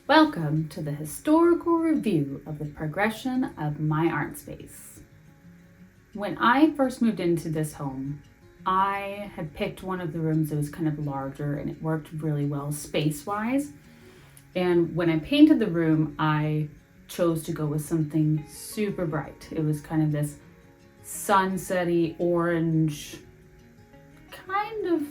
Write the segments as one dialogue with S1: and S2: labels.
S1: Welcome to the historical review of the progression of my art space. When I first moved into this home, I had picked one of the rooms that was kind of larger and it worked really well space-wise. And when I painted the room, I chose to go with something super bright. It was kind of this sunsetty orange, kind of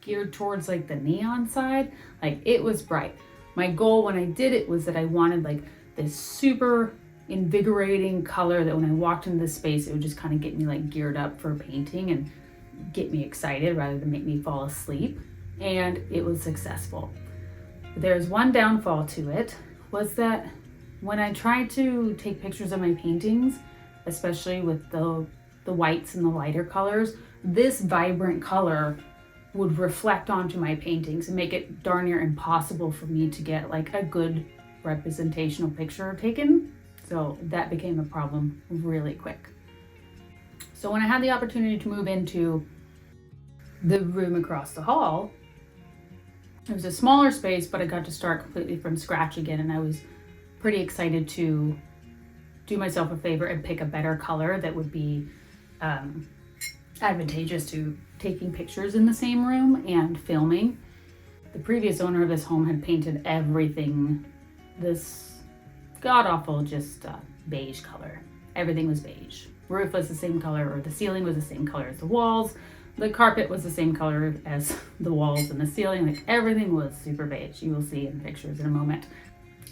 S1: geared towards like the neon side. Like it was bright. My goal when I did it was that I wanted like this super invigorating color that when I walked into the space, it would just kind of get me like geared up for painting and get me excited rather than make me fall asleep. And it was successful. There's one downfall to it, was that when I tried to take pictures of my paintings, especially with the whites and the lighter colors, this vibrant color would reflect onto my paintings and make it darn near impossible for me to get like a good representational picture taken. So that became a problem really quick. So when I had the opportunity to move into the room across the hall, it was a smaller space, but I got to start completely from scratch again, and I was pretty excited to do myself a favor and pick a better color that would be advantageous to taking pictures in the same room and filming. The previous owner of this home had painted everything this god-awful just beige color. Everything was beige. Roof was the same color, or the ceiling was the same color as the walls. The carpet was the same color as the walls and the ceiling. Like everything was super beige. You will see in pictures in a moment.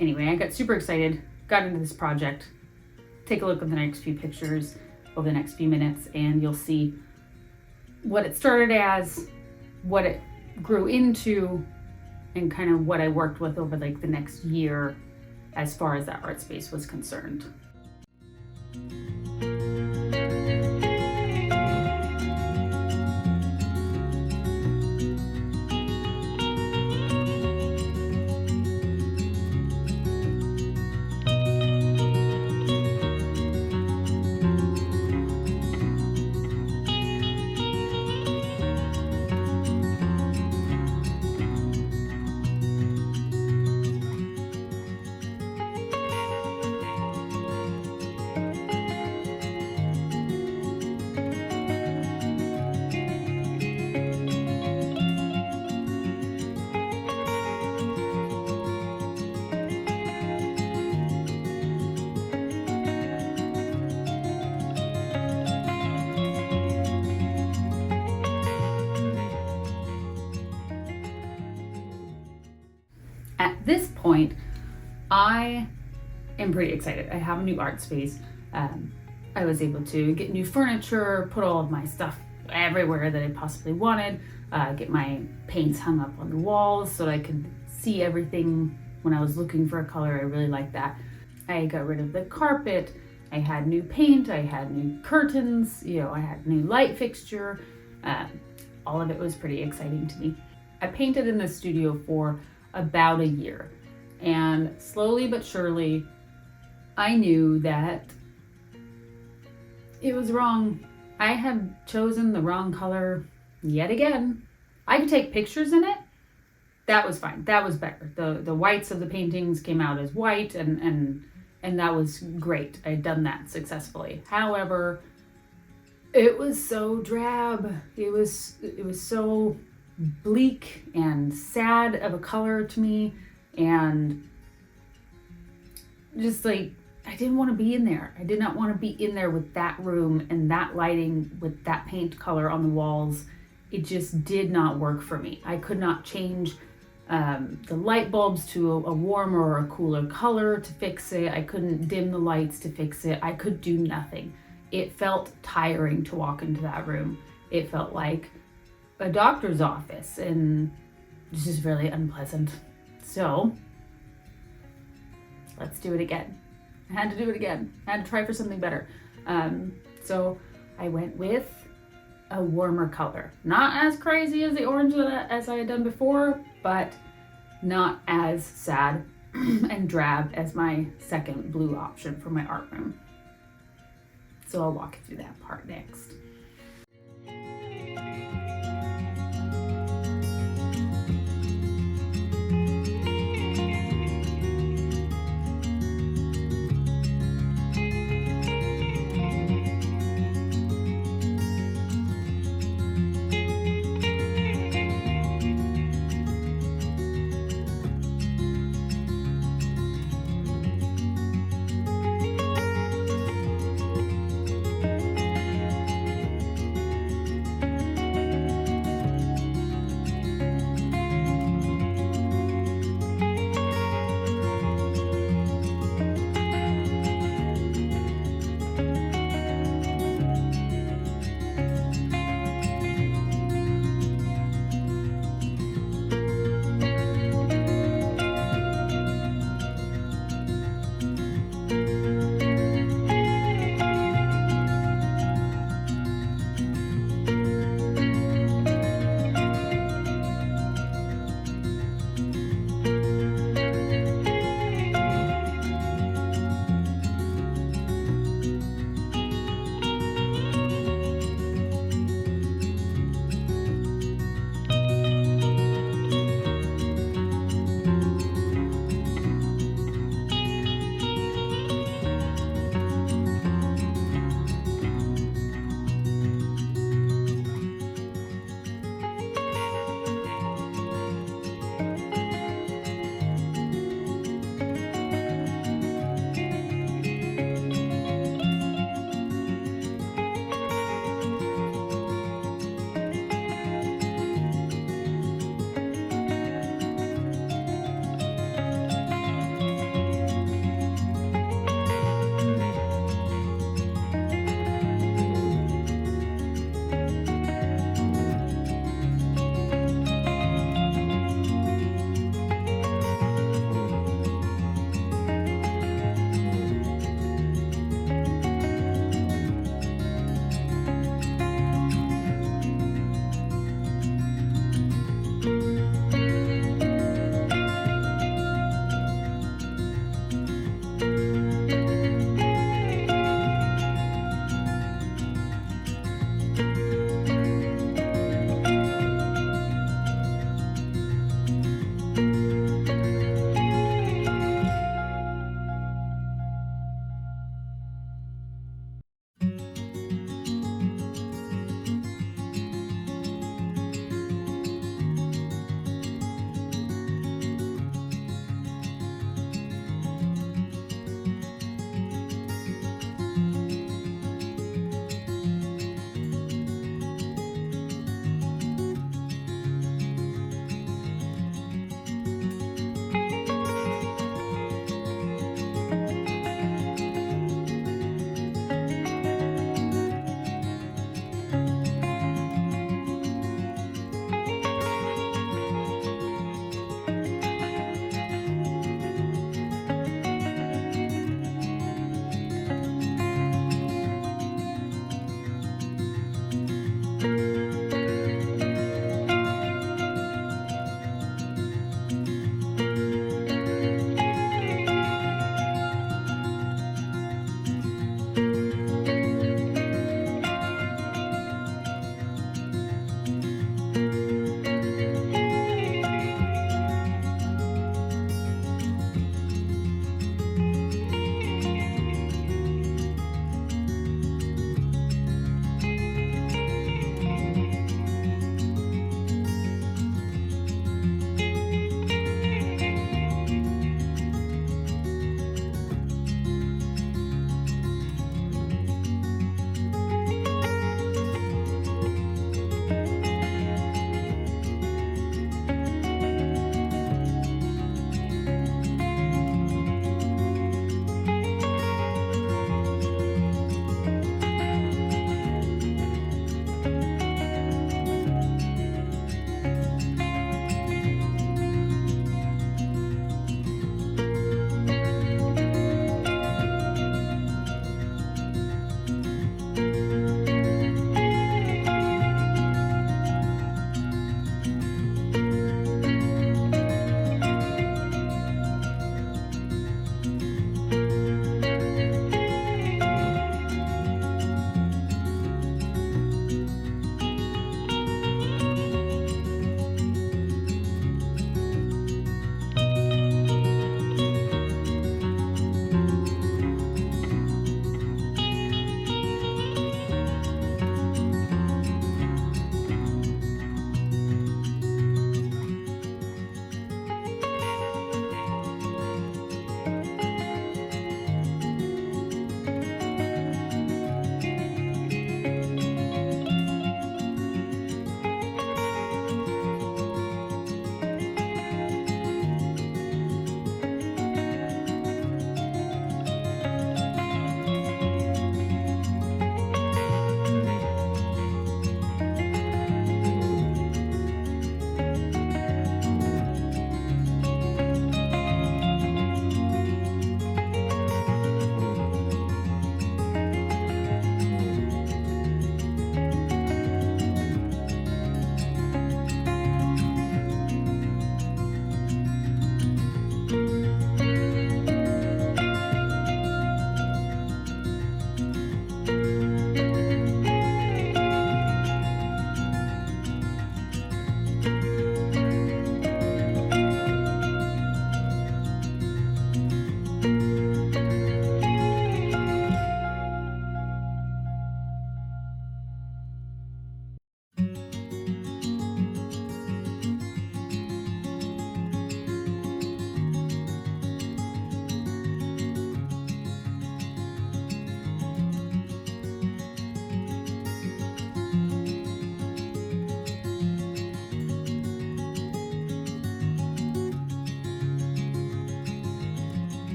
S1: Anyway, I got super excited, got into this project. Take a look at the next few pictures over the next few minutes and you'll see what it started as, what it grew into, and kind of what I worked with over like the next year as far as that art space was concerned. At this point, I am pretty excited. I have a new art space. I was able to get new furniture, put all of my stuff everywhere that I possibly wanted, get my paints hung up on the walls so that I could see everything when I was looking for a color. I really liked that. I got rid of the carpet. I had new paint. I had new curtains. I had new light fixture. All of it was pretty exciting to me. I painted in the studio for about a year, and slowly but surely I knew that it was wrong. I had chosen the wrong color yet again. I could take pictures in it. That was fine. That was better. The whites of the paintings came out as white, and that was great. I had done that successfully. However, it was so drab. It was so bleak and sad of a color to me, and just like I didn't want to be in there. I did not want to be in there with that room and that lighting with that paint color on the walls. It just did not work for me. I could not change the light bulbs to a warmer or a cooler color to fix it. I couldn't dim the lights to fix it. I could do nothing. It felt tiring to walk into that room. It felt like a doctor's office, and it's just really unpleasant. So let's do it again. I had to do it again. I had to try for something better. So I went with a warmer color. Not as crazy as the orange as I had done before, but not as sad and drab as my second blue option for my art room. So I'll walk you through that part next.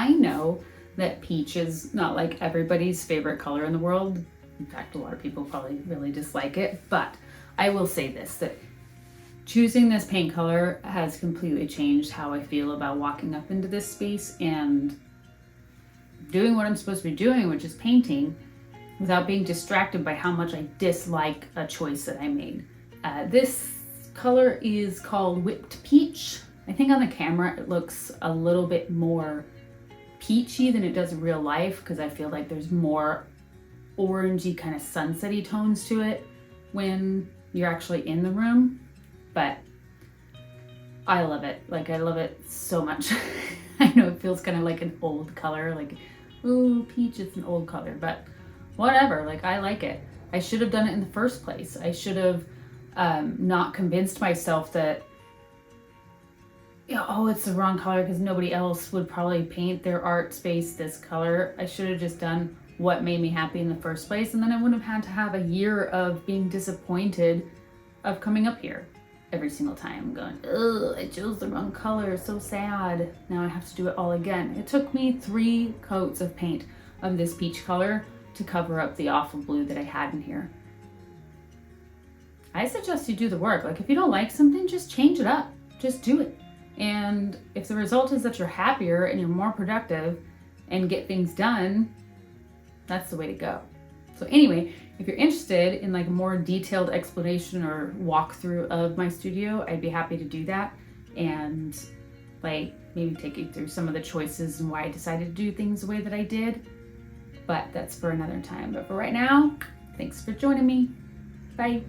S1: I know that peach is not like everybody's favorite color in the world. In fact, a lot of people probably really dislike it, but I will say this, that choosing this paint color has completely changed how I feel about walking up into this space and doing what I'm supposed to be doing, which is painting, without being distracted by how much I dislike a choice that I made. This color is called Whipped Peach. I think on the camera it looks a little bit more peachy than it does in real life, because I feel like there's more orangey kind of sunsetty tones to it when you're actually in the room. But I love it. Like, I love it so much. I know it feels kind of like an old color, like, ooh, peach, it's an old color, but whatever, like, I like it. I should have done it in the first place. I should have not convinced myself that, oh, it's the wrong color because nobody else would probably paint their art space this color. I should have just done what made me happy in the first place, and then I wouldn't have had to have a year of being disappointed of coming up here every single time going, ugh, I chose the wrong color, so sad. Now I have to do it all again. It took me 3 coats of paint of this peach color to cover up the awful blue that I had in here. I suggest you do the work. Like, if you don't like something, just change it up. Just do it. And if the result is that you're happier and you're more productive and get things done, that's the way to go. So anyway, if you're interested in like a more detailed explanation or walkthrough of my studio, I'd be happy to do that and like maybe take you through some of the choices and why I decided to do things the way that I did. But that's for another time. But for right now, thanks for joining me. Bye.